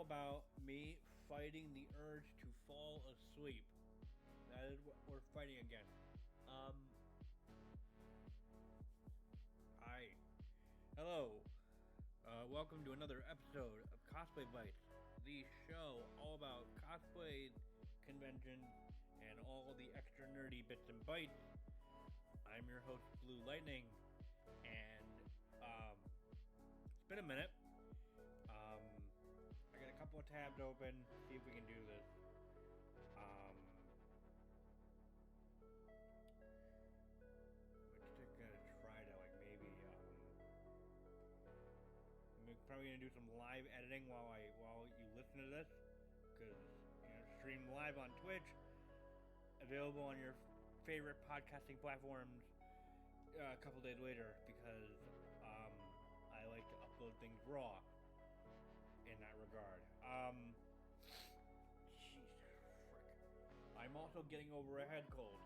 about me fighting the urge to fall asleep. That is what we're fighting against. Um, Hi. Hello. Welcome to another episode of Cosplay Bites, the show all about cosplay convention and all the extra nerdy bits and bites. I'm your host, Blue Lightning, and it's been a minute. I got a couple of tabs open. See if we can do this. We're just gonna try to maybe I'm probably gonna do some live editing while you listen to this, because stream live on Twitch, available on your favorite podcasting platforms a couple days later, because I like to upload things raw in that regard. Jeez, frick. I'm also getting over a head cold.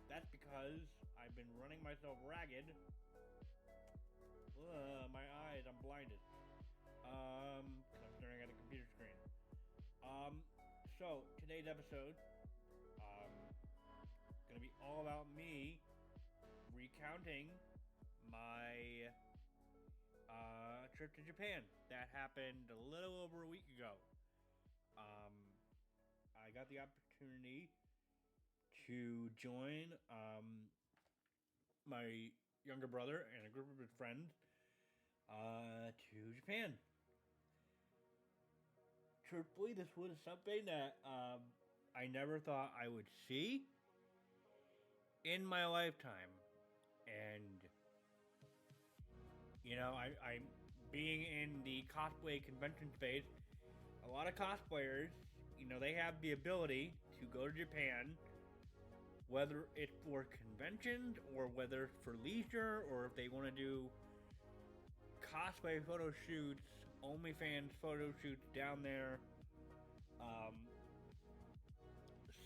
That's because I've been running myself ragged. My eyes, I'm blinded. 'Cause I'm staring at a computer screen. So today's episode, gonna be all about me recounting my trip to Japan. That happened a little over a week ago. I got the opportunity to join my younger brother and a group of his friends to Japan. Truthfully, this was something that I never thought I would see in my lifetime. And I'm being in the cosplay convention space. A lot of cosplayers, they have the ability to go to Japan, whether it's for conventions or whether it's for leisure, or if they want to do cosplay photo shoots, OnlyFans photo shoots down there.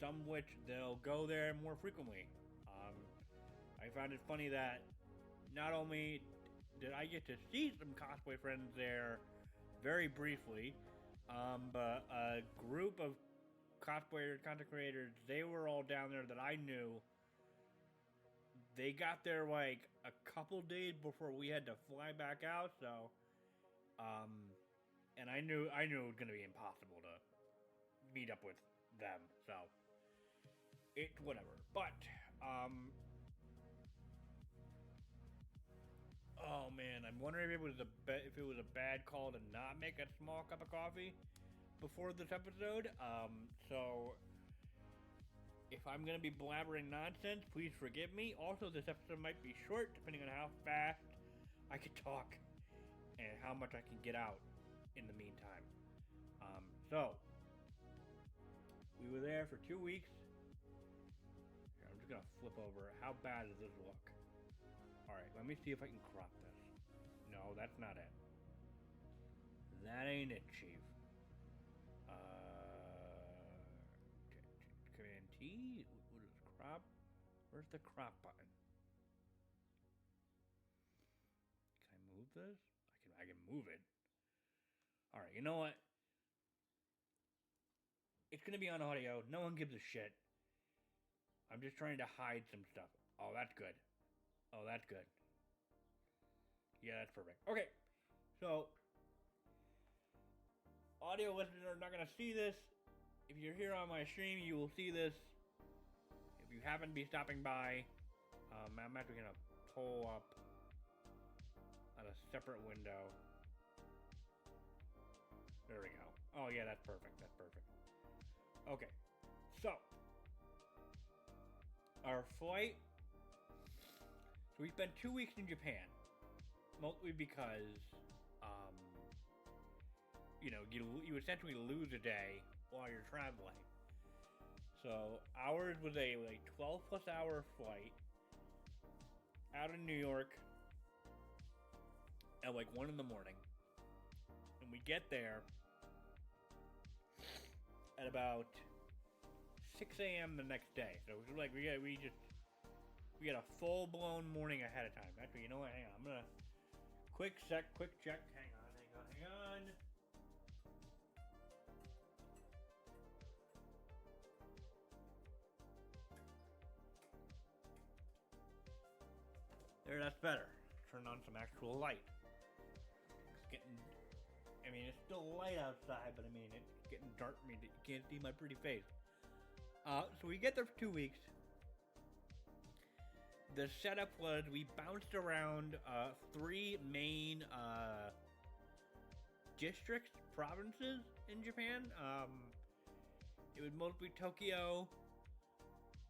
Some which they'll go there more frequently. I found it funny that not only did I get to see some cosplay friends there very briefly, but a group of cosplayers, content creators, they were all down there that I knew. They got there a couple days before we had to fly back out, so and I knew it was gonna be impossible to meet up with them, so it's whatever. But oh man, I'm wondering if it was a bad call to not make a small cup of coffee before this episode. So if I'm gonna be blabbering nonsense, please forgive me. Also, this episode might be short, depending on how fast I can talk and how much I can get out in the meantime. So we were there for 2 weeks. Here, I'm just gonna flip over. How bad does this look? Alright, let me see if I can crop this. No, that's not it. That ain't it, Chief. Command T? What is crop? Where's the crop button? Can I move this? I can move it. Alright, you know what? It's gonna be on audio. No one gives a shit. I'm just trying to hide some stuff. Oh, that's good. Oh, that's good. Yeah, that's perfect. Okay, so audio listeners are not going to see this. If you're here on my stream, you will see this. If you happen to be stopping by, I'm actually going to pull up on a separate window. There we go. Oh, yeah, that's perfect. That's perfect. Okay, so our flight. So we spent 2 weeks in Japan, mostly because, you essentially lose a day while you're traveling. So ours was a 12 plus hour flight out of New York at 1 in the morning, and we get there at about 6 a.m. the next day. So it was we got a full-blown morning ahead of time. Actually, you know what? Hang on. I'm gonna quick check. Hang on. There, that's better. Turn on some actual light. It's getting. I mean, it's still light outside, but I mean, it's getting dark. I mean, you can't see my pretty face. So we get there for 2 weeks. The setup was we bounced around 3 main districts, provinces in Japan. It was mostly Tokyo,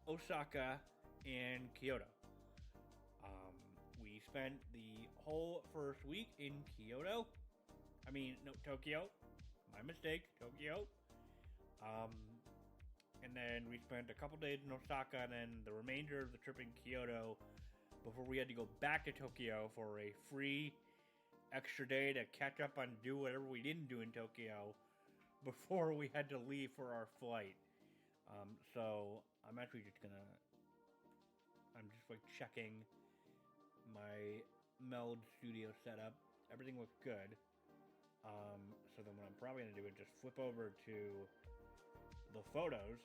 Osaka, and Kyoto. We spent the whole first week in Kyoto. Tokyo. My mistake, Tokyo. And then we spent a couple days in Osaka, and then the remainder of the trip in Kyoto before we had to go back to Tokyo for a free extra day to catch up on do whatever we didn't do in Tokyo before we had to leave for our flight. So I'm actually just gonna, I'm just like checking my Meld Studio setup. Everything looks good. So then what I'm probably gonna do is just flip over to the photos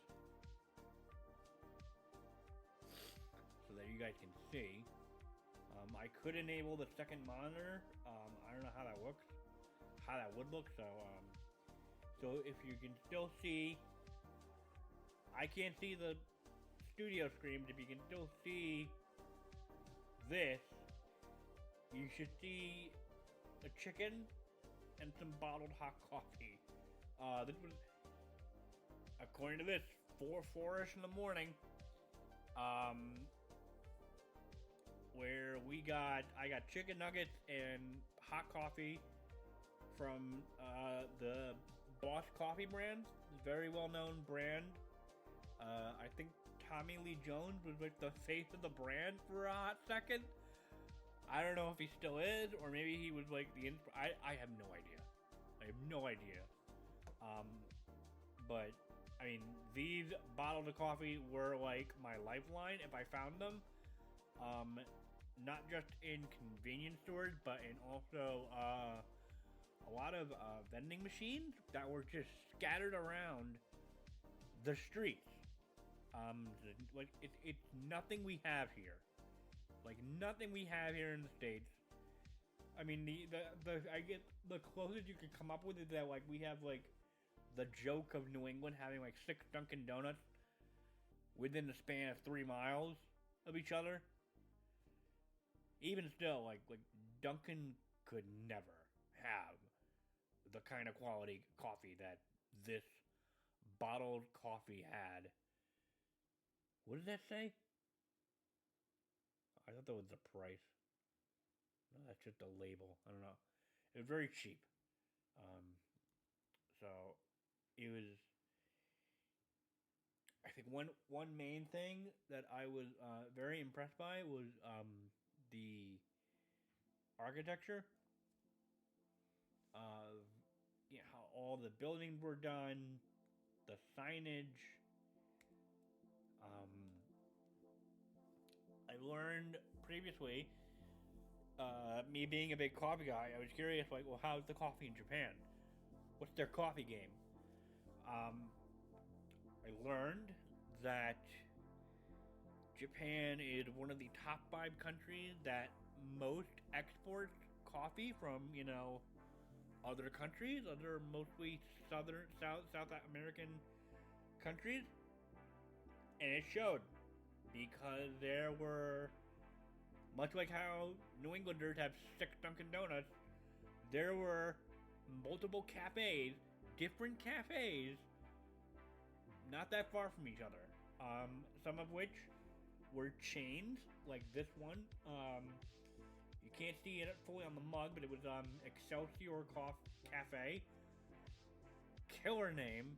so that you guys can see. I could enable the second monitor. I don't know how that looks, how that would look. So if you can still see, I can't see the studio screen, but if you can still see this, you should see a chicken and some bottled hot coffee. This was, according to this, 4-ish in the morning, where I got chicken nuggets and hot coffee from the Boss Coffee brand, very well-known brand. I think Tommy Lee Jones was like the face of the brand for a hot second. I don't know if he still is, or maybe he was like the I have no idea. I have no idea. But I mean, these bottles of coffee were like my lifeline if I found them. Not just in convenience stores, but in also a lot of vending machines that were just scattered around the streets. Like it's nothing we have here. Like nothing we have here in the States. I mean, I get the closest you could come up with is that like we have like the joke of New England having like 6 Dunkin' Donuts within the span of 3 miles of each other. Even still, like Dunkin' could never have the kind of quality coffee that this bottled coffee had. What did that say? I thought that was the price. No, that's just a label. I don't know. It was very cheap. So it was. I think one main thing that I was very impressed by was the architecture. How all the buildings were done, the signage. I learned previously, me being a big coffee guy, I was curious, like, well, how's the coffee in Japan? What's their coffee game? I learned that Japan is one of the top 5 countries that most exports coffee from, other countries, other mostly South American countries. And it showed, because there were, much like how New Englanders have 6 Dunkin' Donuts, there were multiple cafes, different cafes, not that far from each other. Some of which were chains, like this one. You can't see it fully on the mug, but it was Excelsior Cafe. Killer name.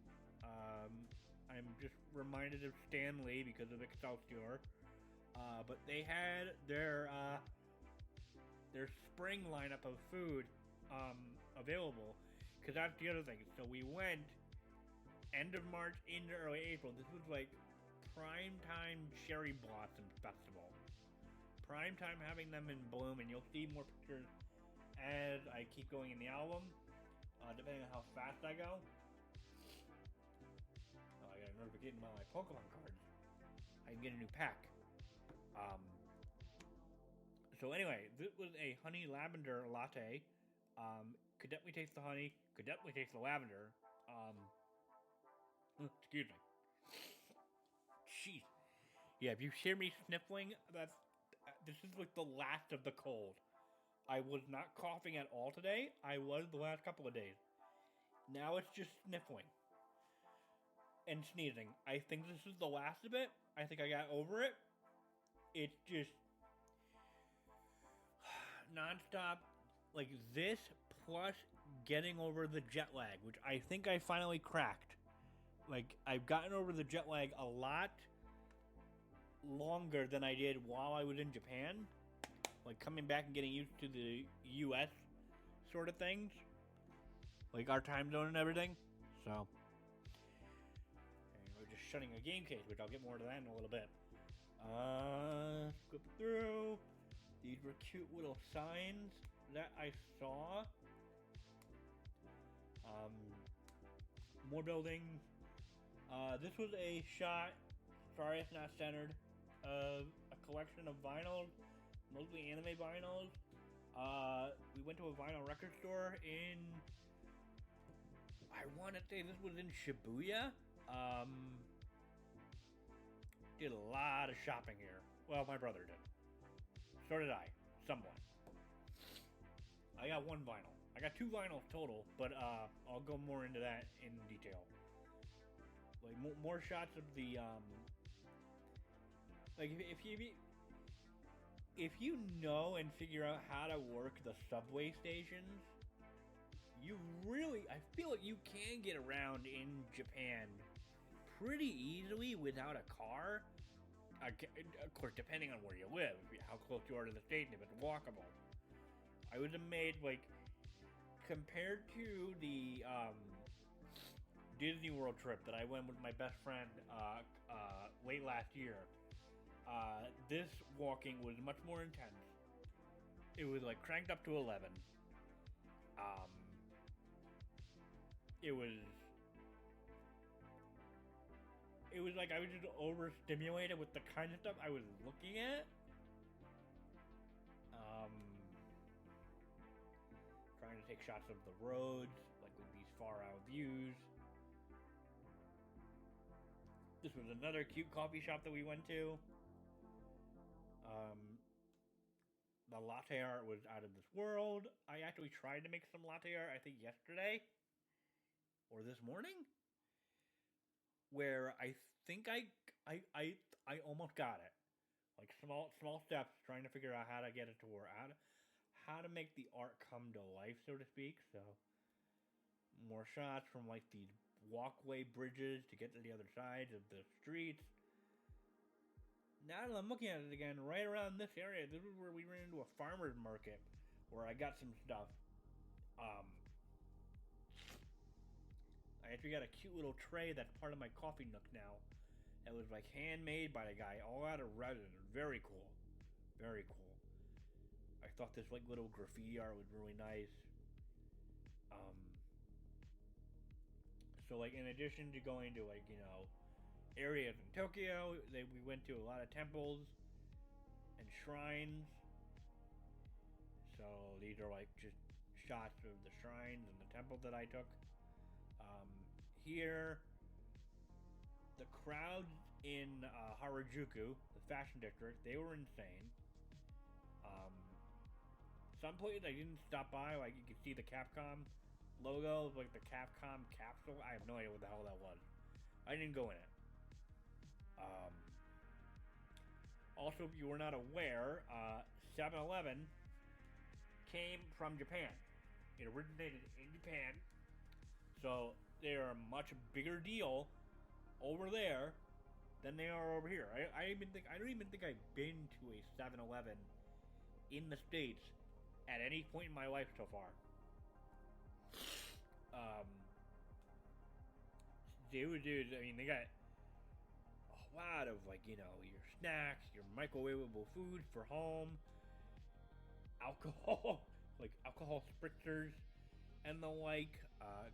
I'm just reminded of Stan Lee because of Excelsior. But they had their spring lineup of food available, because that's the other thing. So we went end of March into early April. This was like prime time cherry blossom festival. Prime time having them in bloom, and you'll see more pictures as I keep going in the album, depending on how fast I go. Oh, I got a notification about my Pokemon cards. I can get a new pack. So anyway, this was a honey lavender latte. Could definitely taste the honey. Could definitely taste the lavender. Excuse me. Jeez. Yeah, if you hear me sniffling, this is like the last of the cold. I was not coughing at all today. I was the last couple of days. Now it's just sniffling and sneezing. I think this is the last of it. I think I got over it. It's just nonstop, like this plus getting over the jet lag, which I think I finally cracked. Like, I've gotten over the jet lag a lot longer than I did while I was in Japan. Like, coming back and getting used to the US sort of things. Like, our time zone and everything. So, and we're just shutting a game case, which I'll get more to that in a little bit. Flip through. These were cute little signs that I saw. More buildings. This was a shot, sorry it's not centered, of a collection of vinyls, mostly anime vinyls. We went to a vinyl record store in, I want to say this was in Shibuya. Did a lot of shopping here. Well, my brother did. So did I, somewhat. I got one vinyl. I got two vinyls total, but I'll go more into that in detail. Like more shots of the like if you know and figure out how to work the subway stations, you really, I feel like you can get around in Japan pretty easily without a car. Of course, depending on where you live, how close you are to the station, if it's walkable. I was amazed, like, compared to the Disney World trip that I went with my best friend late last year, this walking was much more intense. It was like cranked up to 11. It was like I was just overstimulated with the kind of stuff I was looking at. Trying to take shots of the roads, like with these far out views. This was another cute coffee shop that we went to. The latte art was out of this world. I actually tried to make some latte art, I think yesterday or this morning, where I think I almost got it. Like small steps, trying to figure out how to get it to work, how to make the art come to life, so to speak. So more shots from like the walkway bridges to get to the other side of the streets. Now that I'm looking at it again, right around this area, this is where we ran into a farmer's market where I got some stuff. I actually got a cute little tray that's part of my coffee nook now. That was like handmade by a guy, all out of resin. Very cool. Very cool. I thought this like little graffiti art was really nice. So like in addition to going to like, you know, areas in Tokyo, we went to a lot of temples and shrines. So these are like just shots of the shrines and the temples that I took. Here, the crowds in Harajuku, the fashion district, they were insane. Some places I didn't stop by, like you could see the Capcom logo, like the Capcom capsule. I have no idea what the hell that was. I didn't go in it. Also, if you were not aware, 7-Eleven came from Japan. It originated in Japan. So they are a much bigger deal over there than they are over here. I don't even think I've been to a 7-Eleven in the States at any point in my life so far. Dude, I mean, they got a lot of, like, you know, your snacks, your microwavable food for home, alcohol, like alcohol spritzers, and the like,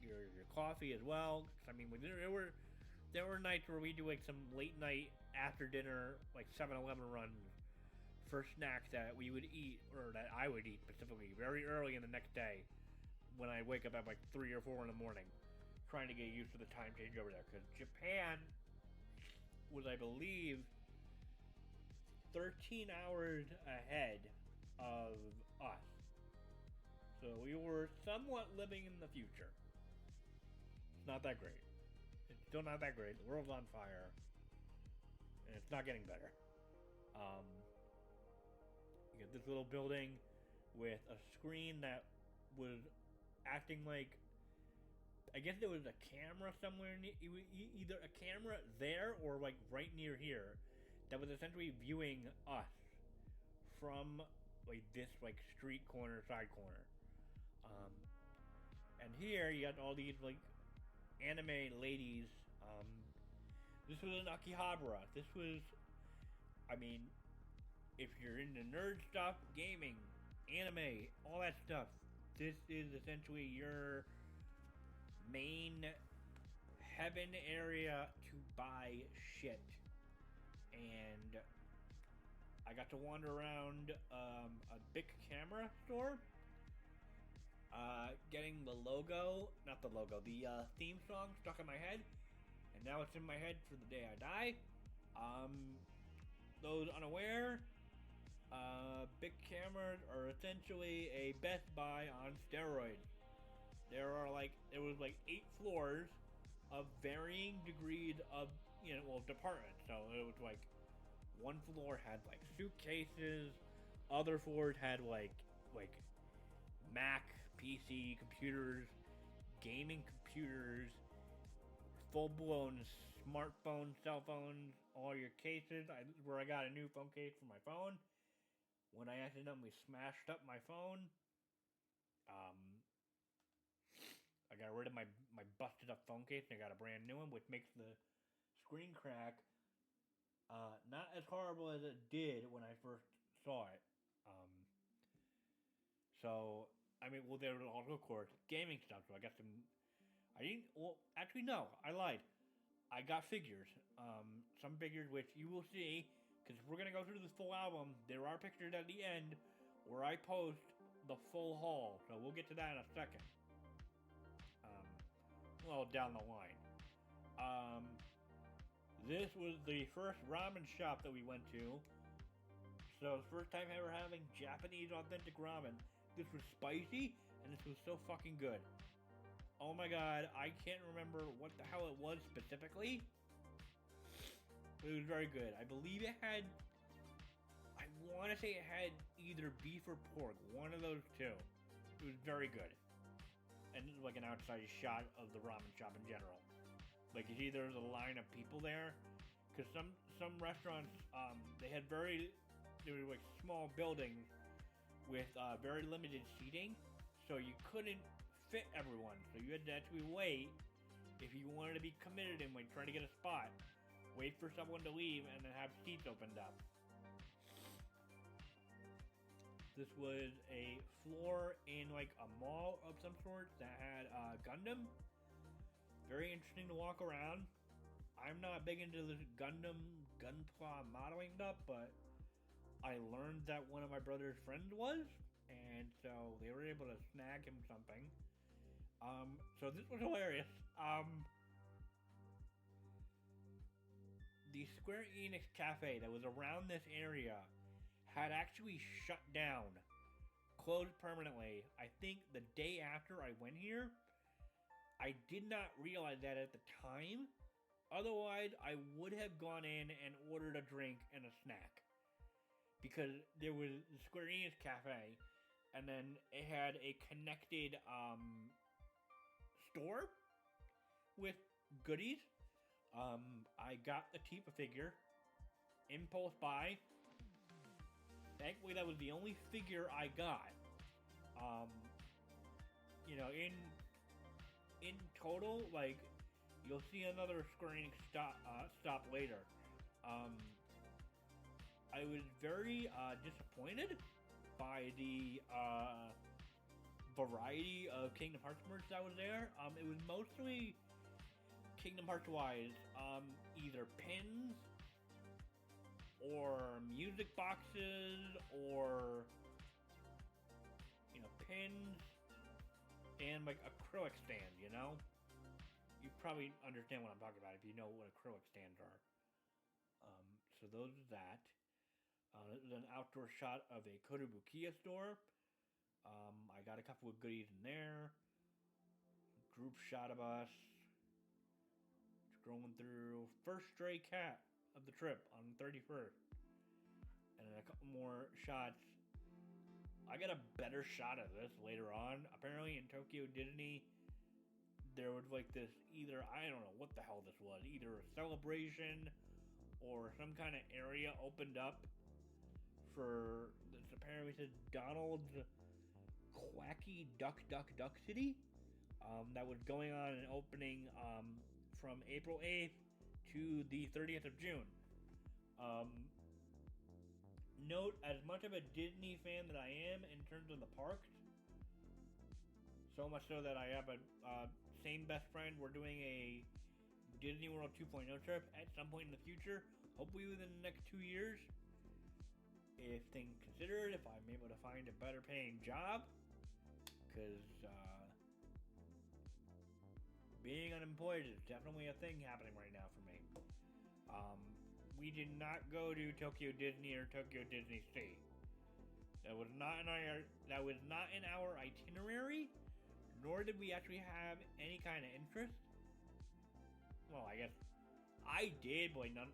your coffee as well. I mean, there were nights where we do like some late night after dinner, like 7-Eleven runs for snacks that we would eat, or that I would eat specifically, very early in the next day when I wake up at like 3 or 4 in the morning, trying to get used to the time change over there. Because Japan was, I believe, 13 hours ahead of us. So we were somewhat living in the future. It's not that great. It's still not that great. The world's on fire. And it's not getting better. You get this little building with a screen that was acting like, I guess there was a camera somewhere, either a camera there or like right near here, that was essentially viewing us from like this like street corner, side corner. And here you got all these like anime ladies. This was in Akihabara. This was, I mean, if you're into nerd stuff, gaming, anime, all that stuff, this is essentially your main heaven area to buy shit. And I got to wander around a big camera store, getting the logo, not the logo, the theme song stuck in my head, and now it's in my head for the day I die. Those unaware, big cameras are essentially a Best Buy on steroids. There was 8 floors of varying degrees of, departments. So it was like, one floor had like suitcases, other floors had like Mac, PC, computers, gaming computers, full-blown smartphones, cell phones, all your cases. Where I got a new phone case for my phone. When I accidentally smashed up my phone, I got rid of my busted up phone case and I got a brand new one, which makes the screen crack not as horrible as it did when I first saw it. So, I mean, well, there was also, of course, gaming stuff. So I got some. I lied. I got figures. Some figures which you will see, because we're going to go through this full album. There are pictures at the end where I post the full haul. So we'll get to that in a second. Down the line. This was the first ramen shop that we went to. So, it's the first time ever having Japanese authentic ramen. This was spicy, and this was so fucking good. Oh my god, I can't remember what the hell it was specifically. But it was very good. I believe it had, I want to say it had either beef or pork. One of those two. It was very good. And like an outside shot of the ramen shop in general. Like, it's either there's a line of people there, because some restaurants, they were like small buildings with very limited seating, so you couldn't fit everyone. So you had to actually wait if you wanted to be committed and like try to get a spot. Wait for someone to leave and then have seats opened up. This was a floor in like a mall of some sort that had Gundam. Very interesting to walk around. I'm not big into this Gundam Gunpla modeling stuff, but I learned that one of my brother's friends was, and so they were able to snag him something. So this was hilarious. The Square Enix cafe that was around this area had actually shut down, closed permanently. I think the day after I went here. I did not realize that at the time. Otherwise, I would have gone in and ordered a drink and a snack. Because there was the Square Enix cafe, and then it had a connected store with goodies. I got the Tifa figure, impulse buy. Thankfully, that was the only figure I got. In total, like, you'll see another Square Enix stop later. I was very disappointed by the variety of Kingdom Hearts merch that was there. It was mostly Kingdom Hearts wise, either pins or music boxes, or pins, and like acrylic stand. You probably understand what I'm talking about if you know what acrylic stands are. So those are that. This is an outdoor shot of a Kotobukiya store. I got a couple of goodies in there. Group shot of us scrolling through. First stray cat of the trip on the 31st. And then a couple more shots. I got a better shot of this later on. Apparently in Tokyo Disney, there was like this I don't know what the hell this was. Either a celebration or some kind of area opened up for this. Apparently says Donald's Quacky Duck City. That was going on and opening from April 8th to the 30th of June. Note, as much of a Disney fan that I am in terms of the parks, so much so that I have a same best friend. We're doing a Disney World 2.0 trip at some point in the future, hopefully within the next 2 years. If things considered, if I'm able to find a better paying job, because being unemployed is definitely a thing happening right now for me. We did not go to Tokyo Disney or Tokyo Disney Sea. That was not in our itinerary, nor did we actually have any kind of interest. Well, I guess I did, but none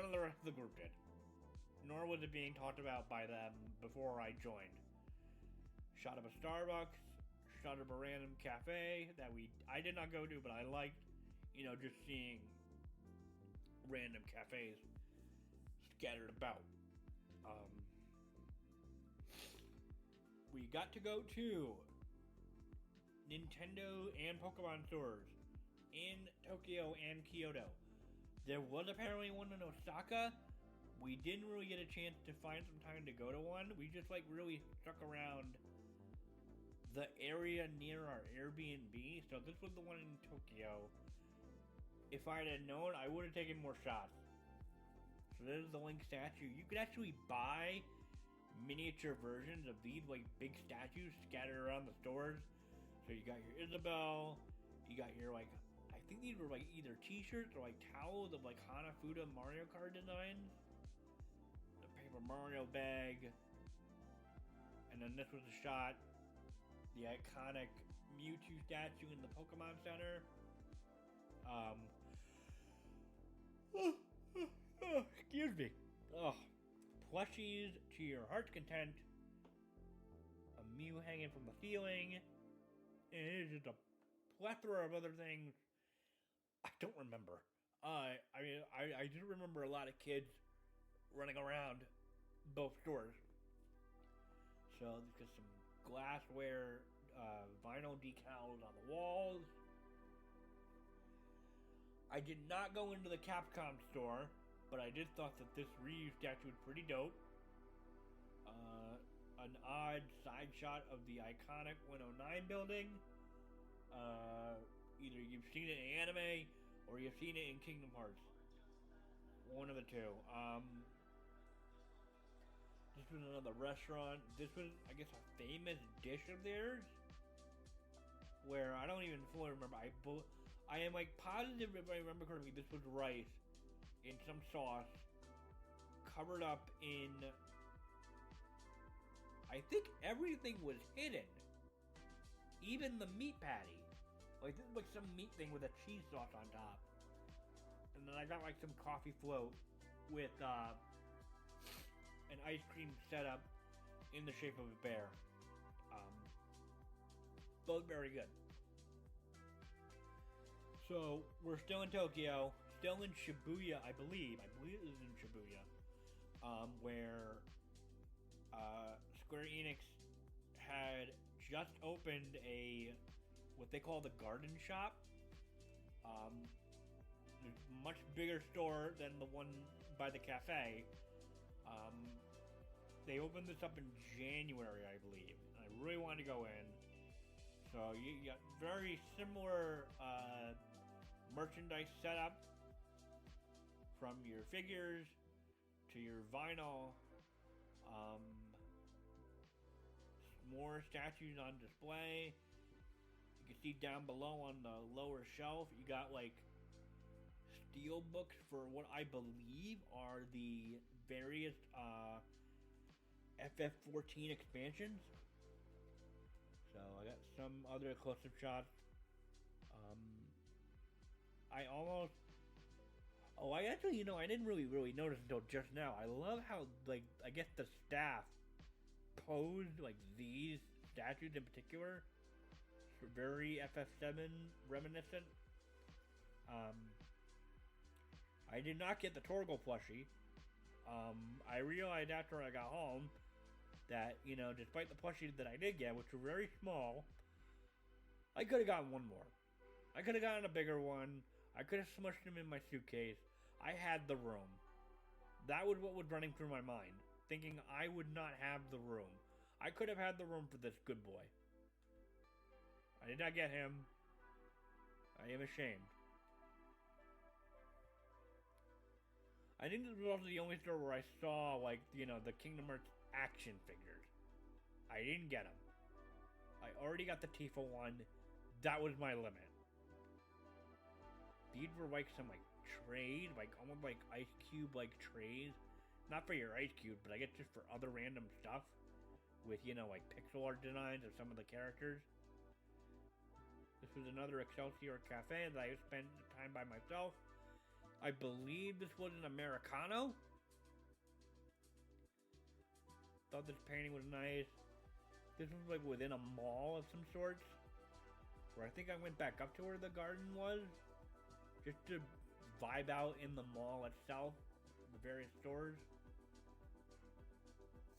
of the rest of the group did. Nor was it being talked about by them before I joined. Shot of a Starbucks, shot of a random cafe that I did not go to, but I liked, just seeing random cafes scattered about. We got to go to Nintendo and Pokemon stores in Tokyo and Kyoto. There was apparently one in Osaka. We didn't really get a chance to find some time to go to one. We just really stuck around the area near our Airbnb. So this was the one in Tokyo. If I had known, I would have taken more shots. So there's the Link statue. You could actually buy miniature versions of these big statues scattered around the stores. So you got your Isabelle, you got your I think these were either t-shirts or towels of Hanafuda Mario Kart designs. The Paper Mario bag. And then this was a shot. The iconic Mewtwo statue in the Pokemon Center. Excuse me. Plushies to your heart's content. A Mew hanging from the ceiling. And it is just a plethora of other things I don't remember. I do remember a lot of kids running around both stores. So there's just some glassware, vinyl decals on the walls. I did not go into the Capcom store, but I did thought that this Ryu statue was pretty dope. An odd side shot of the iconic 109 building. Either you've seen it in anime or you've seen it in Kingdom Hearts. One of the two. This was another restaurant. This was, I guess, a famous dish of theirs, where I don't even fully remember. I am positive, if I remember correctly, this was rice in some sauce, covered up in, I think everything was hidden, even the meat patty. This is some meat thing with a cheese sauce on top. And then I got some coffee float with an ice cream setup in the shape of a bear. Both very good. So we're still in Tokyo, still in Shibuya, I believe. I believe it is in Shibuya, where Square Enix had just opened what they call the Garden Shop. A much bigger store than the one by the cafe. They opened this up in January, I believe. And I really wanted to go in. So you got very similar merchandise setup, from your figures to your vinyl. More statues on display. You can see down below on the lower shelf, you got like steel books for what I believe are the various FF14 expansions. So I got some other close-up shots. I almost. Oh, I actually, I didn't really notice until just now. I love how, like, I guess the staff posed, like, these statues in particular. Very FF7 reminiscent. I did not get the Torgal plushie. I realized after I got home that, despite the plushies that I did get, which were very small, I could have gotten one more. I could have gotten a bigger one. I could have smushed them in my suitcase. I had the room. That was what was running through my mind, thinking I would not have the room. I could have had the room for this good boy. I did not get him. I am ashamed. I think this was also the only store where I saw, like, the Kingdom Hearts action figures. I didn't get them. I already got the Tifa one. That was my limit. These were like some like trays, like almost like Ice Cube like trays. Not for your Ice Cube, but I guess just for other random stuff. With, like pixel art designs of some of the characters. This was another Excelsior Cafe that I spent time by myself. I believe this was an Americano. Thought this painting was nice. This was like within a mall of some sorts. Where I think I went back up to where the garden was. Just to vibe out in the mall itself. The various stores.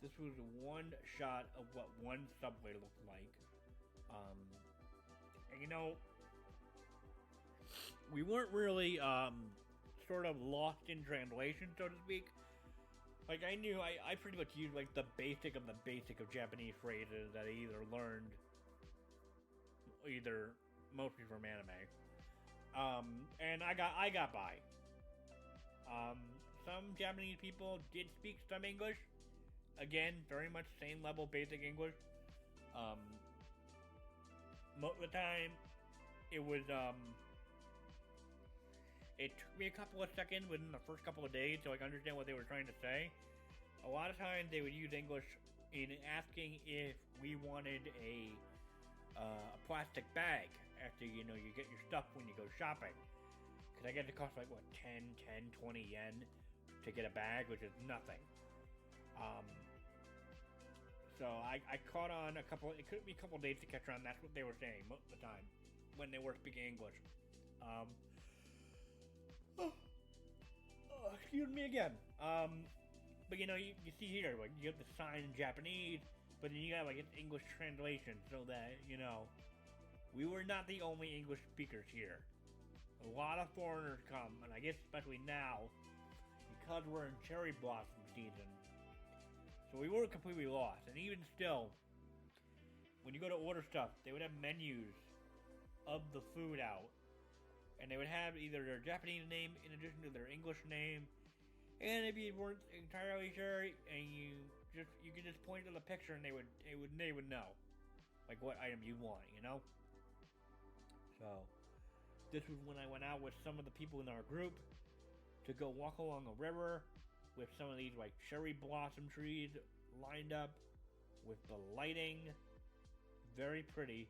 This was one shot of what one subway looked like. And we weren't really sort of lost in translation, so to speak. Like, I knew, I pretty much used, like, the basic of Japanese phrases that I either learned, mostly from anime. And I got by. Some Japanese people did speak some English. Again, very much same level basic English. Most of the time, it was, it took me a couple of seconds within the first couple of days to understand what they were trying to say. A lot of times they would use English in asking if we wanted a plastic bag after, you get your stuff when you go shopping. Because I guess it costs like, 20 yen to get a bag, which is nothing. So I caught on it took me a couple days to catch on. That's what they were saying most of the time when they were speaking English. Excuse me again. But you see here, like, you have the sign in Japanese, but then you got like an English translation, so that, we were not the only English speakers here. A lot of foreigners come, and I guess especially now, because we're in cherry blossom season. So we weren't completely lost, and even still, when you go to order stuff, they would have menus of the food out, and they would have either their Japanese name in addition to their English name, and if you weren't entirely sure, and you could just point to the picture, and they would know, like, what item you want, So, this was when I went out with some of the people in our group to go walk along a river with some of these like cherry blossom trees lined up with the lighting. Very pretty.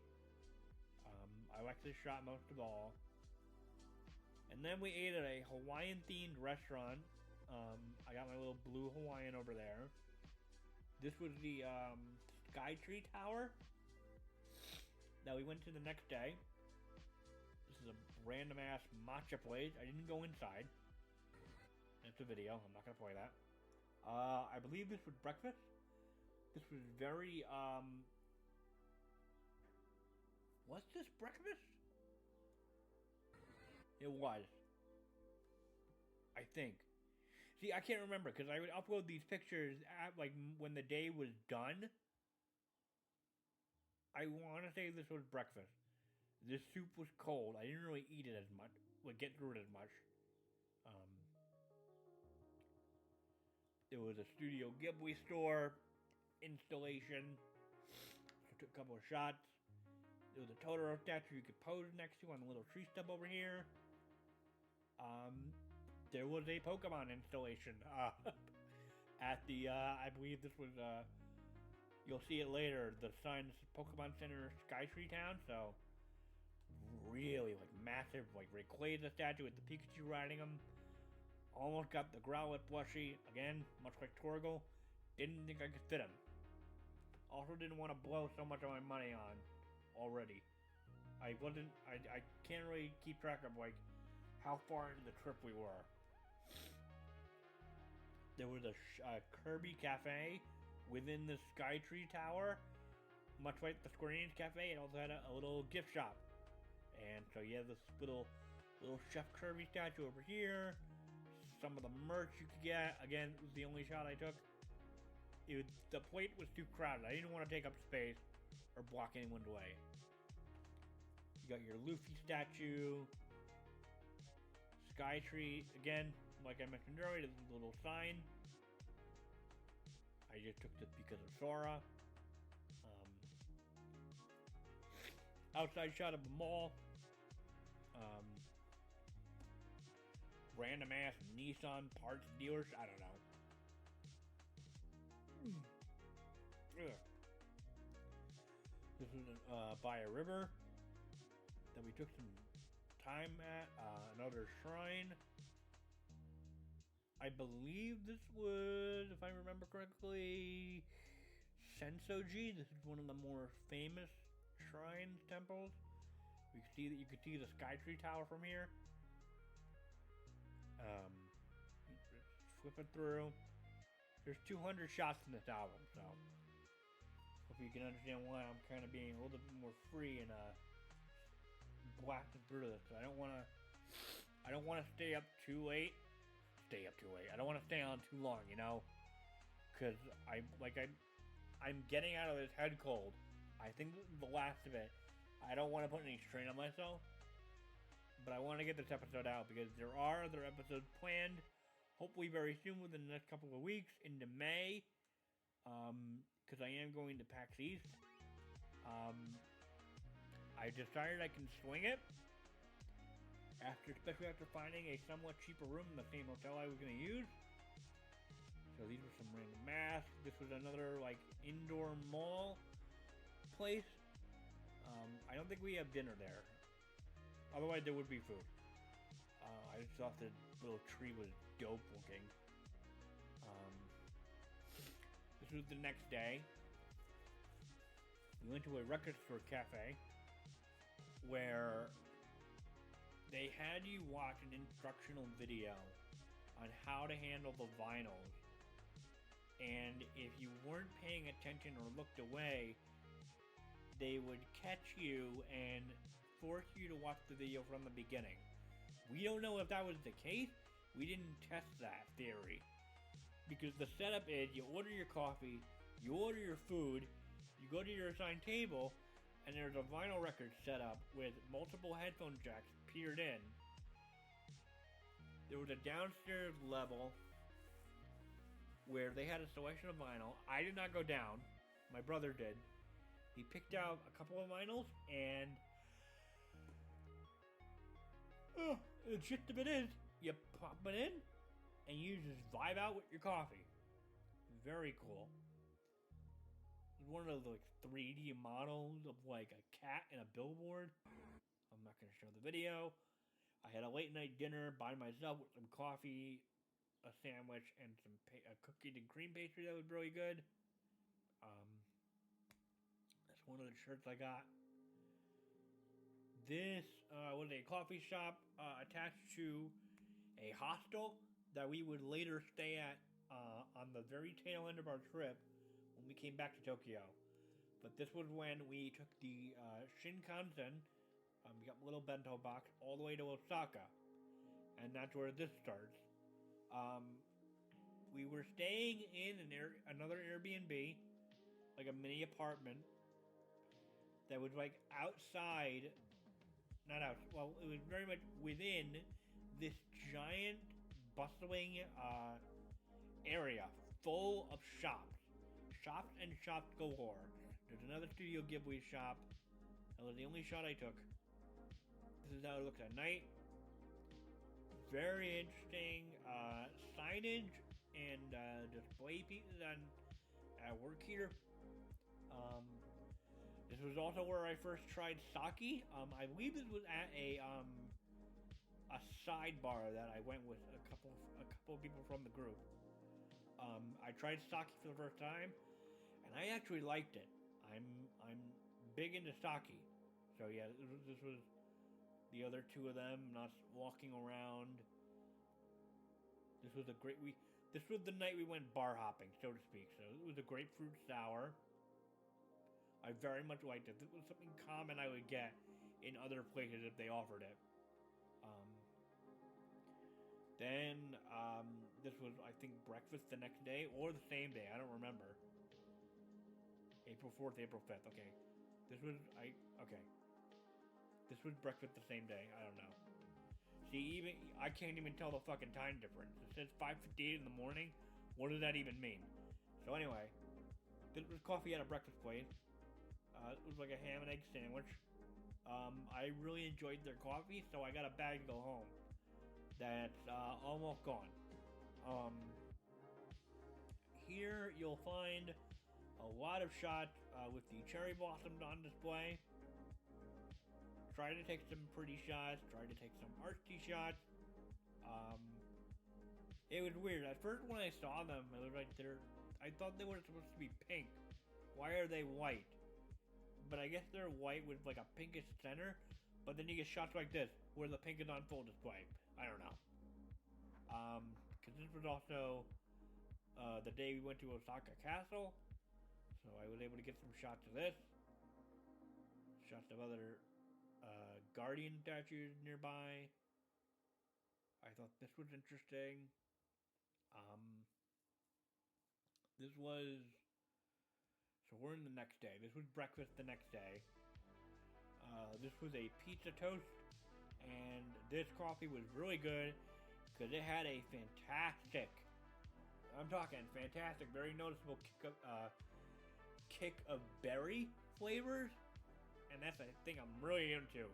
I like this shot most of all. And then we ate at a Hawaiian themed restaurant. I got my little blue Hawaiian over there. This was the Skytree Tower that we went to the next day. This is a random ass matcha place. I didn't go inside. It's a video. I'm not gonna play that. I believe this was breakfast. This was very was this breakfast? It was. I think. See, I can't remember because I would upload these pictures at like when the day was done. I want to say this was breakfast. This soup was cold. I didn't really eat it as much. Get through it as much. There was a Studio Ghibli store installation. I took a couple of shots. There was a Totoro statue you could pose next to on the little tree stump over here. There was a Pokemon installation at the, I believe this was, you'll see it later, the sign Pokemon Center Skytree Town, so really, like, massive, like, Rayquaza statue with the Pikachu riding him. Almost got the Growlithe plushie, again, much like Torgal. Didn't think I could fit him. Also didn't want to blow so much of my money on already. I can't really keep track of, like, how far into the trip we were. There was a Kirby Cafe within the Skytree Tower, much like the Square Enix Cafe. It also had a little gift shop, and so you have this little Chef Kirby statue over here. Some of the merch you could get. Again, it was the only shot I took. The plate was too crowded. I didn't want to take up space or block anyone's way. You got your Luffy statue. Skytree, again, like I mentioned earlier, there's a little sign. I just took this because of Sora. Outside shot of the mall. Random ass Nissan parts dealers. I don't know. This is by a river that we took some time at. Another shrine. I believe this was, if I remember correctly, Sensoji. This is one of the more famous shrine temples. You could see the Skytree Tower from here. Flip it through. There's 200 shots in this album, so hope you can understand why I'm kind of being a little bit more free and blasting through this. I don't want to stay up too late. I don't want to stay on too long, you know, because I'm getting out of this head cold. I think this is the last of it. I don't want to put any strain on myself, but I want to get this episode out because there are other episodes planned. Hopefully very soon, within the next couple of weeks, into May, because I am going to PAX East. I decided I can swing it, especially after finding a somewhat cheaper room in the same hotel I was going to use. So these were some random masks. This was another, like, indoor mall place. I don't think we have dinner there. Otherwise, there would be food. I just thought the little tree was dope looking. This was the next day. We went to a record store cafe where they had you watch an instructional video on how to handle the vinyls. And if you weren't paying attention or looked away, they would catch you and force you to watch the video from the beginning. We don't know if that was the case. We didn't test that theory. Because the setup is you order your coffee, you order your food, you go to your assigned table, and there's a vinyl record set up with multiple headphone jacks peered in. There was a downstairs level where they had a selection of vinyl. I did not go down. My brother did. He picked out a couple of vinyls, and the gist of it is, you pop it in, and you just vibe out with your coffee. Very cool. It's one of those, like, 3D models of, like, a cat and a billboard. I'm not going to show the video. I had a late night dinner by myself with some coffee, a sandwich, and some cookies and cream pastry that was really good. That's one of the shirts I got. This was a coffee shop attached to a hostel that we would later stay at on the very tail end of our trip when we came back to Tokyo. But this was when we took the Shinkansen, we got a little bento box, all the way to Osaka. And that's where this starts. We were staying in another Airbnb, like a mini apartment, that was like outside, it was very much within this giant, bustling area full of shops. Shops and shops galore. There's another Studio Ghibli shop. That was the only shot I took. This is how it looks at night. Very interesting signage and display pieces at work here. This was also where I first tried sake. I believe this was at a sidebar that I went with a couple of people from the group. I tried sake for the first time, and I actually liked it. I'm big into sake, so yeah, this was the other two of them, not walking around. This was a great week. This was the night we went bar hopping, so to speak. So it was a grapefruit sour. I very much liked it. This was something common I would get in other places if they offered it. Then this was, I think, breakfast the next day or the same day. I don't remember. April 4th, April 5th. Okay. This was breakfast the same day. I don't know. See, I can't even tell the fucking time difference. It says 5:58 in the morning. What does that even mean? So anyway, this was coffee at a breakfast place. It was like a ham and egg sandwich. I really enjoyed their coffee, so I got a bag to go home. That's almost gone. Here you'll find a lot of shots with the cherry blossoms on display. Try to take some pretty shots. Try to take some artsy shots. It was weird. At first when I saw them, it was like I thought they were supposed to be pink. Why are they white? But I guess they're white with like a pinkish center. But then you get shots like this, where the pink is on full display. I don't know. Because this was also the day we went to Osaka Castle. So I was able to get some shots of this. Shots of other Guardian statues nearby. I thought this was interesting. This was... So we're in the next day. This was breakfast the next day. This was a pizza toast. And this coffee was really good because it had a fantastic, I'm talking fantastic, very noticeable kick of berry flavors. And that's a thing I'm really into.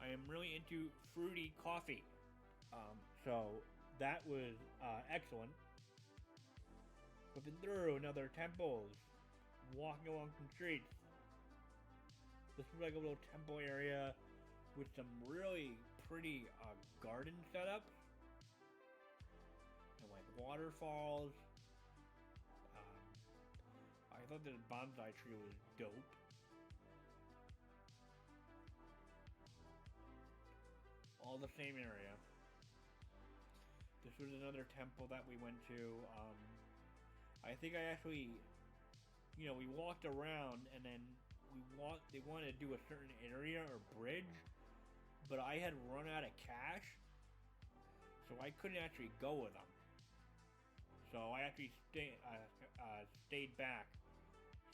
I am really into fruity coffee. So that was excellent. Flipping through another temples, walking along some streets. This was like a little temple area with some really pretty garden setups. And like waterfalls. I thought this bonsai tree was dope. All the same area. This was another temple that we went to. I think I actually, we walked around and then they wanted to do a certain area or bridge, but I had run out of cash, so I couldn't actually go with them. So I actually stayed back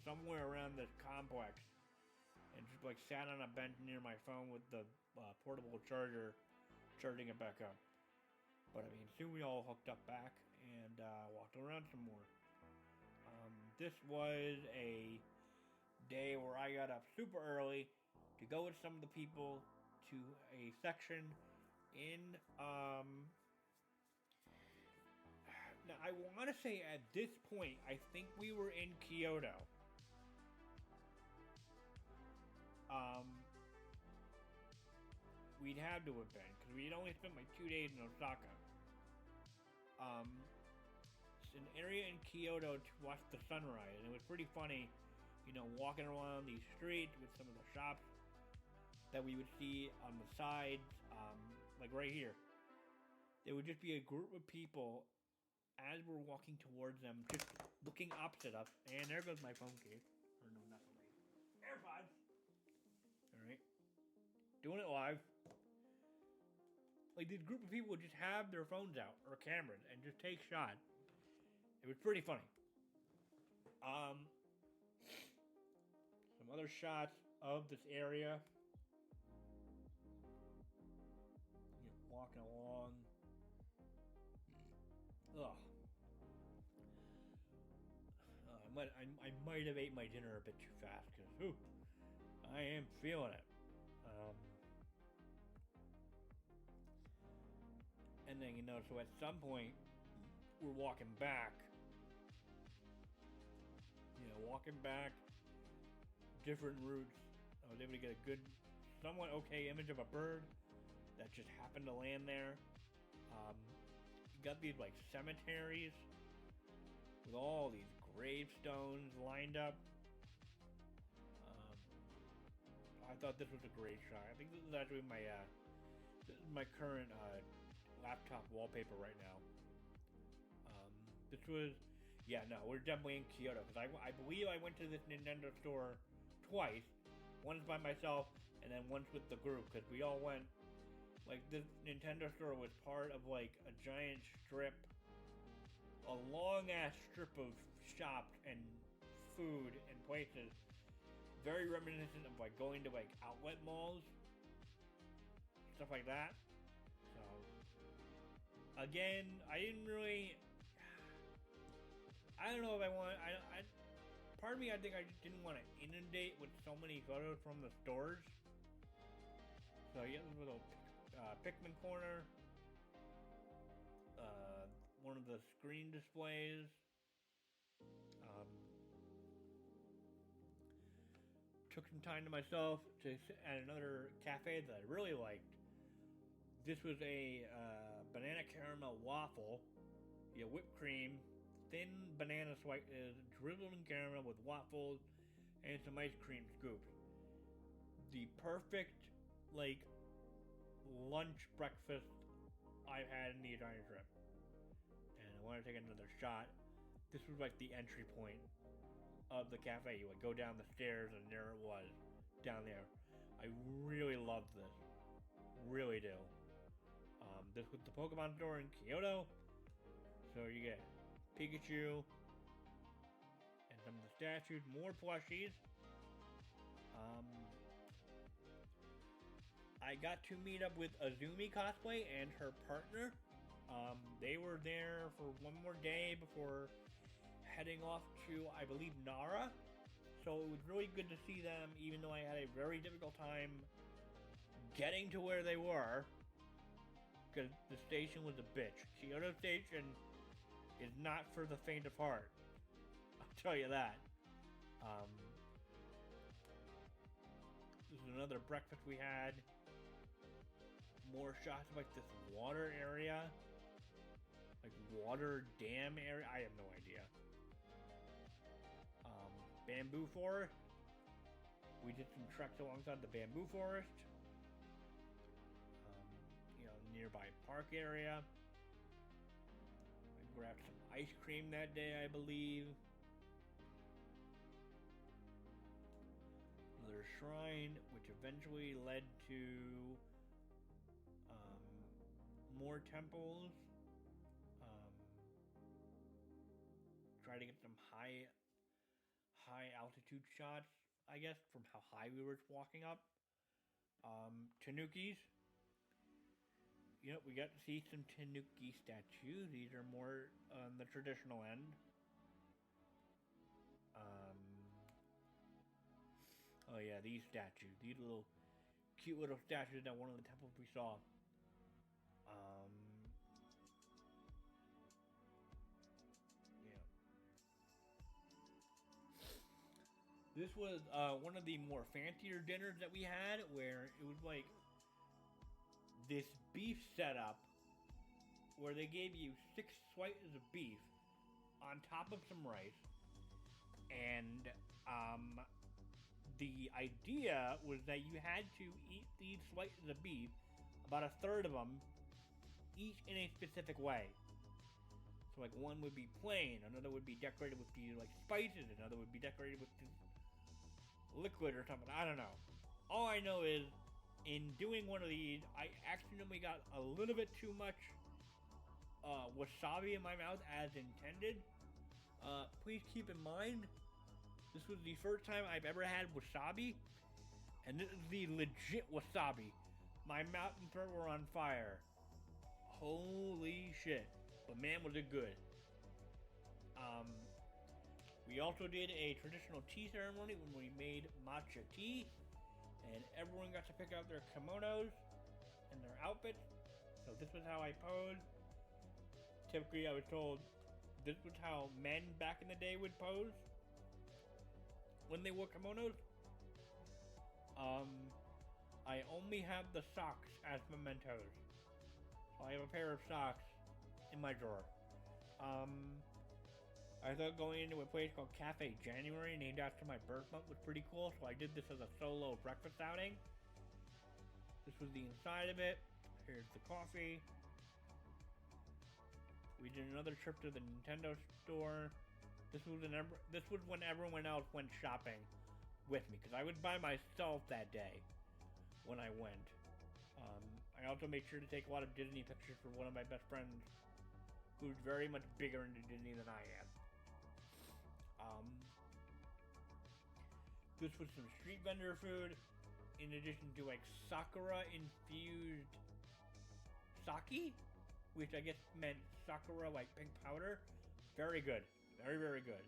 somewhere around this complex and just like sat on a bench near my phone with the portable charger, charging it back up. But I mean, soon we all hooked up back and walked around some more. This was a day where I got up super early to go with some of the people to a section in now I want to say at this point I think we were in Kyoto. We'd have to have been because we'd only spent like 2 days in Osaka. It's an area in Kyoto to watch the sunrise, and it was pretty funny, walking around these streets with some of the shops that we would see on the sides, like right here. There would just be a group of people as we're walking towards them, just looking opposite us. And there goes my phone case. Or no, not the AirPods. All right, doing it live. Like, this group of people would just have their phones out or cameras and just take shots. It was pretty funny. Some other shots of this area. Just walking along. Ugh. I might have ate my dinner a bit too fast because I am feeling it. And then so at some point we're walking back. Walking back different routes. I was able to get a good, somewhat okay image of a bird that just happened to land there. You got these like cemeteries with all these gravestones lined up. I thought this was a great shot. I think this is actually my current laptop wallpaper right now. This was, we're definitely in Kyoto because I believe I went to this Nintendo store twice. Once by myself and then once with the group because we all went. Like this Nintendo store was part of like a giant strip, a long ass strip of shops and food and places. Very reminiscent of like going to like outlet malls, stuff like that. So again, I didn't really. I don't know if I want. Part of me, I think I just didn't want to inundate with so many photos from the stores. So yeah, this little Pikmin corner. One of the screen displays. Took some time to myself to sit at another cafe that I really liked. This was a banana caramel waffle. Whipped cream, thin banana slices, drizzled in caramel with waffles, and some ice cream scoops. The perfect, like, lunch breakfast I've had in the entire trip. And I want to take another shot. This was like the entry point of the cafe. You would go down the stairs and there it was, down there. I really loved this. Really do. This was the Pokemon store in Kyoto. So you get Pikachu and some of the statues, more plushies. I got to meet up with Azumi Cosplay and her partner. They were there for one more day before heading off to, I believe, Nara. So it was really good to see them, even though I had a very difficult time getting to where they were. Because the station was a bitch. Kyoto Station is not for the faint of heart. I'll tell you that. This is another breakfast we had. More shots of like this water area. Like water dam area. I have no idea. Bamboo forest. We did some treks alongside the bamboo forest. Nearby park area. I grabbed some ice cream that day, I believe. Another shrine, which eventually led to more temples. Try to get some high altitude shots, I guess, from how high we were walking up. Tanukis. Yep, we got to see some Tanuki statues. These are more on the traditional end. Oh yeah, these statues. These little cute little statues at one of the temples we saw. Yeah. This was one of the more fancier dinners that we had, where it was like this beef setup where they gave you 6 slices of beef on top of some rice, and the idea was that you had to eat these slices of beef, about a third of them, each in a specific way. So like one would be plain, another would be decorated with these like spices, another would be decorated with this liquid or something. I don't know. All I know is, in doing one of these, I accidentally got a little bit too much wasabi in my mouth as intended. Please keep in mind, this was the first time I've ever had wasabi, and this is the legit wasabi. My mouth and throat were on fire. Holy shit. But man, was it good. We also did a traditional tea ceremony when we made matcha tea, and everyone got to pick out their kimonos and their outfits. So this was how I posed. Typically, I was told this was how men back in the day would pose when they wore kimonos. I only have the socks as mementos. So I have a pair of socks in my drawer. I thought going into a place called Cafe January, named after my birth month, was pretty cool, so I did this as a solo breakfast outing. This was the inside of it. Here's the coffee. We did another trip to the Nintendo store. This was when everyone else went shopping with me, because I was by myself that day when I went. I also made sure to take a lot of Disney pictures for one of my best friends, who's very much bigger into Disney than I am. This was some street vendor food, in addition to like Sakura infused sake, which I guess meant Sakura like pink powder. Very good, very, very good.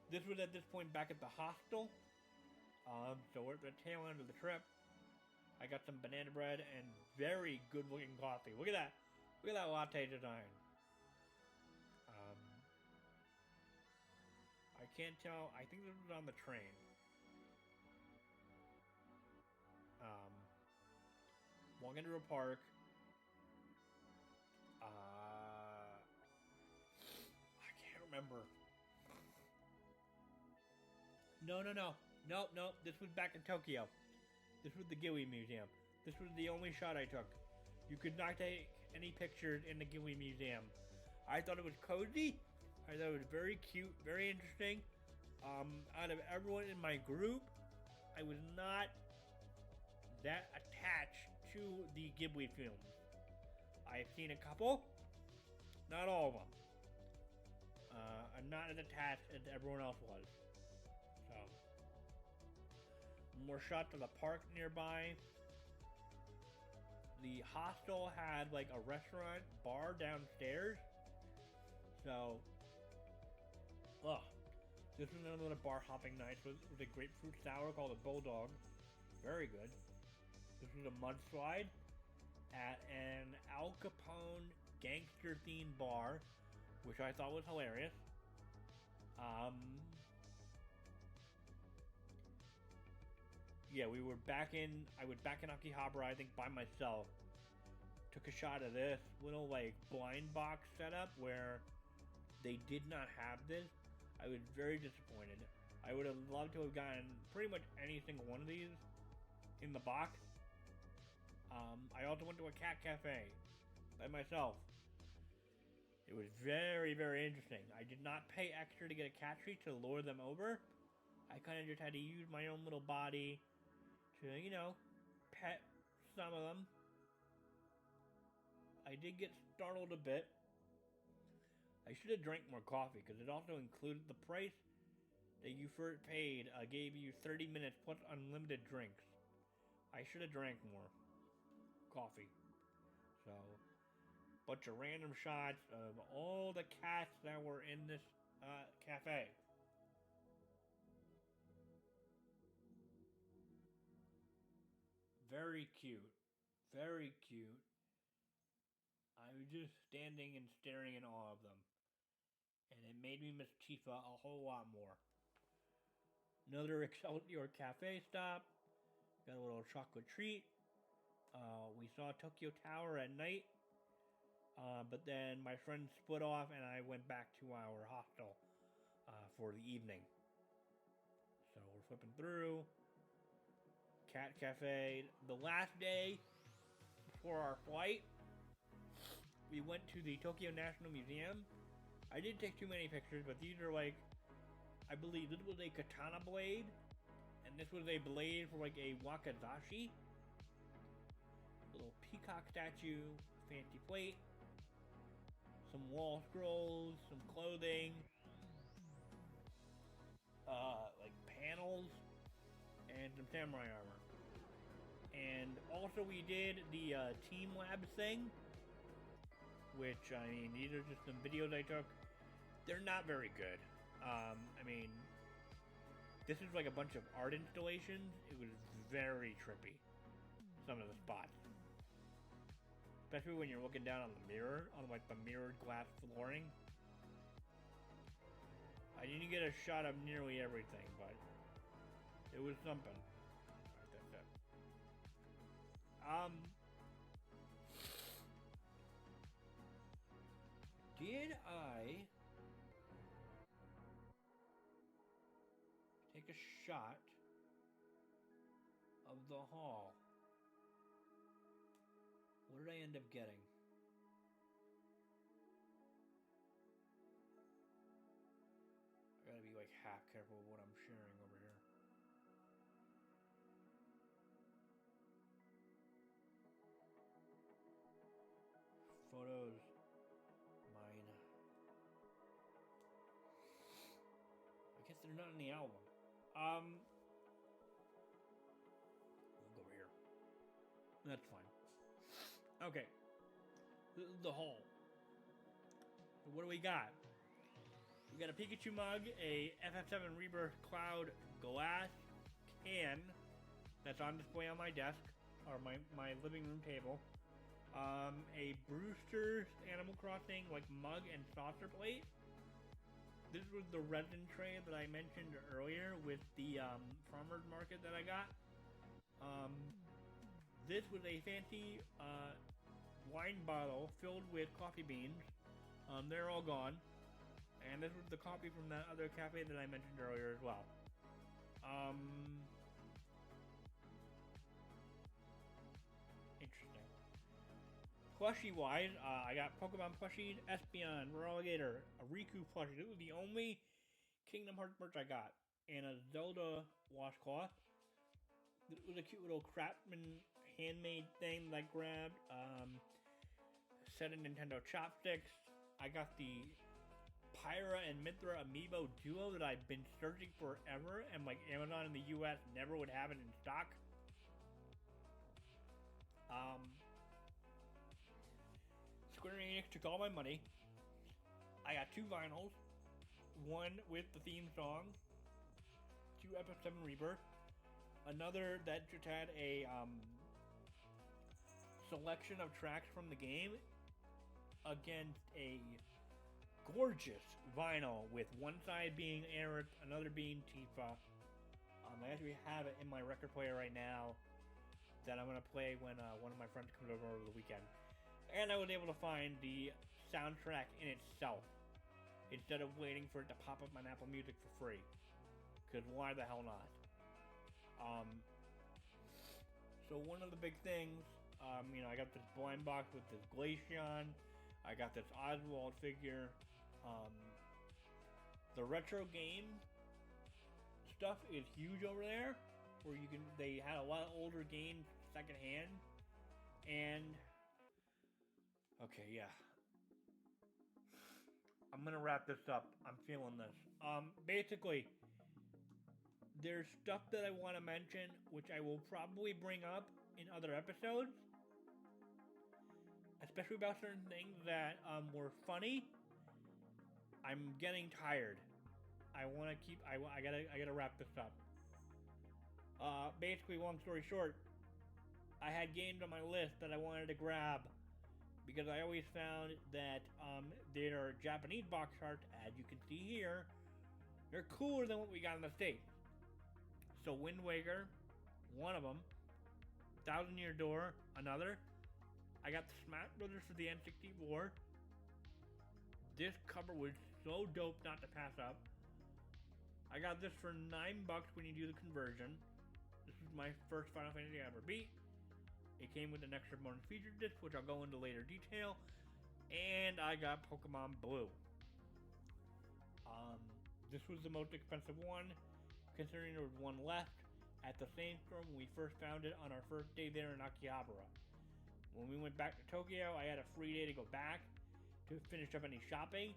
This was at this point back at the hostel, so we're at the tail end of the trip. I got some banana bread and very good looking coffee. Look at that latte design. I can't tell. I think this was on the train. Walking through a park. I can't remember. No. This was back in Tokyo. This was the Ghibli Museum. This was the only shot I took. You could not take any pictures in the Ghibli Museum. I thought it was cozy. I thought it was very cute, very interesting. Out of everyone in my group, I was not that attached to the Ghibli films. I've seen a couple, not all of them. I'm not as attached as everyone else was. So, more shots of the park nearby. The hostel had like a restaurant bar downstairs. So, this was another bar hopping night with a grapefruit sour called a Bulldog. Very good. This was a mudslide at an Al Capone gangster themed bar, which I thought was hilarious. Yeah, I was back in Akihabara, I think, by myself. Took a shot of this little like blind box setup where they did not have this. I was very disappointed. I would have loved to have gotten pretty much any single one of these in the box. I also went to a cat cafe by myself. It was very, very interesting. I did not pay extra to get a cat treat to lure them over. I kind of just had to use my own little body to, pet some of them. I did get startled a bit. I should have drank more coffee, because it also included the price that you first paid, gave you 30 minutes plus unlimited drinks. I should have drank more coffee. So, bunch of random shots of all the cats that were in this cafe. Very cute. Very cute. I was just standing and staring in awe of them. And it made me miss Tifa a whole lot more. Another Excelsior Cafe stop. Got a little chocolate treat. We saw Tokyo Tower at night. But then my friends split off and I went back to our hostel for the evening. So we're flipping through. Cat Cafe. The last day before our flight, we went to the Tokyo National Museum. I didn't take too many pictures, but these are like, I believe this was a katana blade, and this was a blade for like a wakizashi. Little peacock statue, fancy plate, some wall scrolls, some clothing, like panels, and some samurai armor. And also we did the Team Lab thing, which, I mean, these are just some videos I took. They're not very good. I mean, this is like a bunch of art installations. It was very trippy. Some of the spots, especially when you're looking down on the mirror, on like the mirrored glass flooring. I didn't get a shot of nearly everything, but it was something. Alright, that's it. Did I take a shot of the hall? What did I end up getting? I gotta be like half careful with what I'm sharing over here. Photos. Mine. I guess they're not in the album. I'll go over here. That's fine. Okay. The hall. What do we got? We got a Pikachu mug, a FF7 Rebirth Cloud glass can that's on display on my desk, or my living room table. A Brewster's Animal Crossing like mug and saucer plate. This was the resin tray that I mentioned earlier with the farmer's market that I got. This was a fancy wine bottle filled with coffee beans. They're all gone. And this was the coffee from that other cafe that I mentioned earlier as well. Interesting. Plushie wise, I got Pokemon plushies, Espeon, Relegator, a Riku plushie. This was the only Kingdom Hearts merch I got. And a Zelda washcloth. This was a cute little craftsman handmade thing that I grabbed. Set of Nintendo chopsticks. I got the Pyra and Mithra amiibo duo that I've been searching forever, and like Amazon in the US never would have it in stock. Square Enix took all my money. I got 2 vinyls, one with the theme song, 2 FF7 Rebirth, another that just had a selection of tracks from the game against a gorgeous vinyl with one side being Aerith, another being Tifa. I actually have it in my record player right now that I'm going to play when one of my friends comes over the weekend. And I was able to find the soundtrack in itself instead of waiting for it to pop up on Apple Music for free. Because why the hell not? So one of the big things, I got this blind box with this Glaceon. I got this Oswald figure. The retro game stuff is huge over there, where they had a lot of older games secondhand. And okay, yeah, I'm gonna wrap this up. I'm feeling this. Basically, there's stuff that I want to mention, which I will probably bring up in other episodes, especially about certain things that were funny. I'm getting tired. I gotta wrap this up. Basically, long story short, I had games on my list that I wanted to grab because I always found that their Japanese box art, as you can see here, they're cooler than what we got in the States. So Wind Waker, one of them. Thousand Year Door, another. I got the Smash Brothers for the N64. This cover was so dope not to pass up. I got this for $9 when you do the conversion. This is my first Final Fantasy I ever beat. It came with an extra bonus feature disc, which I'll go into later detail. And I got Pokemon Blue. This was the most expensive one, considering there was one left at the same store when we first found it on our first day there in Akihabara. When we went back to Tokyo, I had a free day to go back to finish up any shopping,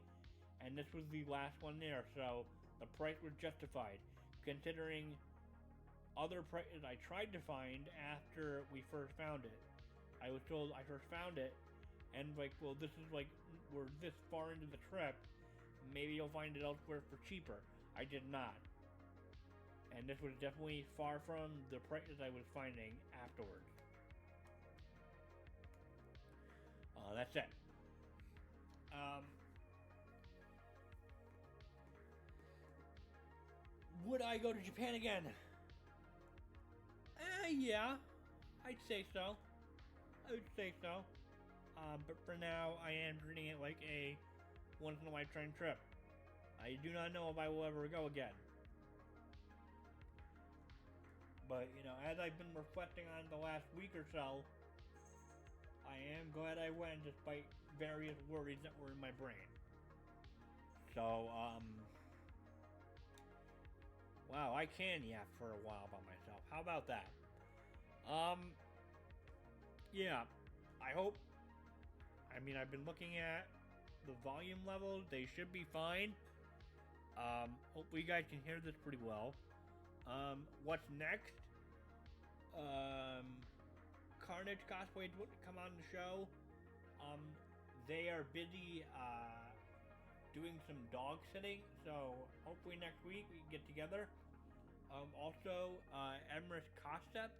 and this was the last one there, so the price was justified, considering other prices I tried to find after we first found it. I was told I first found it, and like, well, this is like, we're this far into the trip, maybe you'll find it elsewhere for cheaper. I did not. And this was definitely far from the prices I was finding afterwards. That's it. Would I go to Japan again? Yeah, I'd say so. But for now, I am treating it like a once-in-a-lifetime trip. I do not know if I will ever go again. But, as I've been reflecting on the last week or so, I am glad I went despite various worries that were in my brain. So, wow, I can yap for a while by myself. How about that? Yeah, I hope. I've been looking at the volume levels. They should be fine. Hopefully you guys can hear this pretty well. What's next? Carnage Cosplays would come on the show. They are busy, doing some dog sitting, so hopefully next week we can get together. Also, Emrys Concept,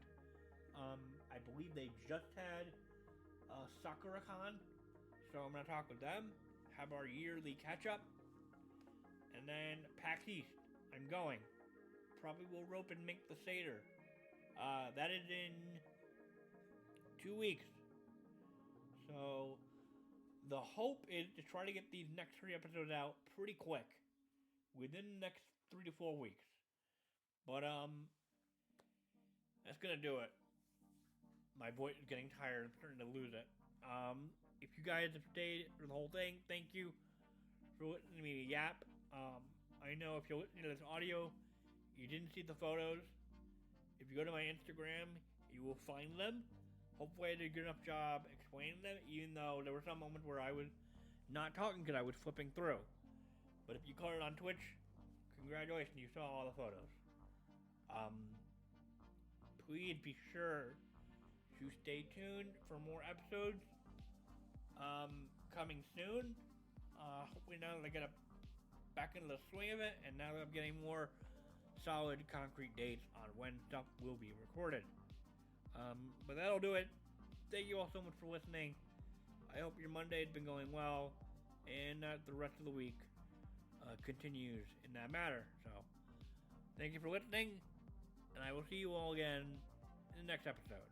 I believe they just had SakuraCon, so I'm going to talk with them, have our yearly catch-up, and then PAX East, I'm going. Probably will rope and make the Seder. That is in 2 weeks. So, the hope is to try to get these next 3 episodes out pretty quick. Within the next 3 to 4 weeks. But, that's gonna do it. My voice is getting tired. I'm starting to lose it. If you guys have stayed for the whole thing, thank you for listening to me yap. I know if you're listening to this audio, you didn't see the photos. If you go to my Instagram, you will find them. Hopefully I did a good enough job explaining them, even though there were some moments where I was not talking because I was flipping through. But if you caught it on Twitch, congratulations, you saw all the photos. Please be sure to stay tuned for more episodes coming soon. Hopefully now that I get back into the swing of it, and now that I'm getting more solid, concrete dates on when stuff will be recorded. But that'll do it. Thank you all so much for listening. I hope your Monday has been going well, and that the rest of the week continues in that matter. So, thank you for listening, and I will see you all again in the next episode.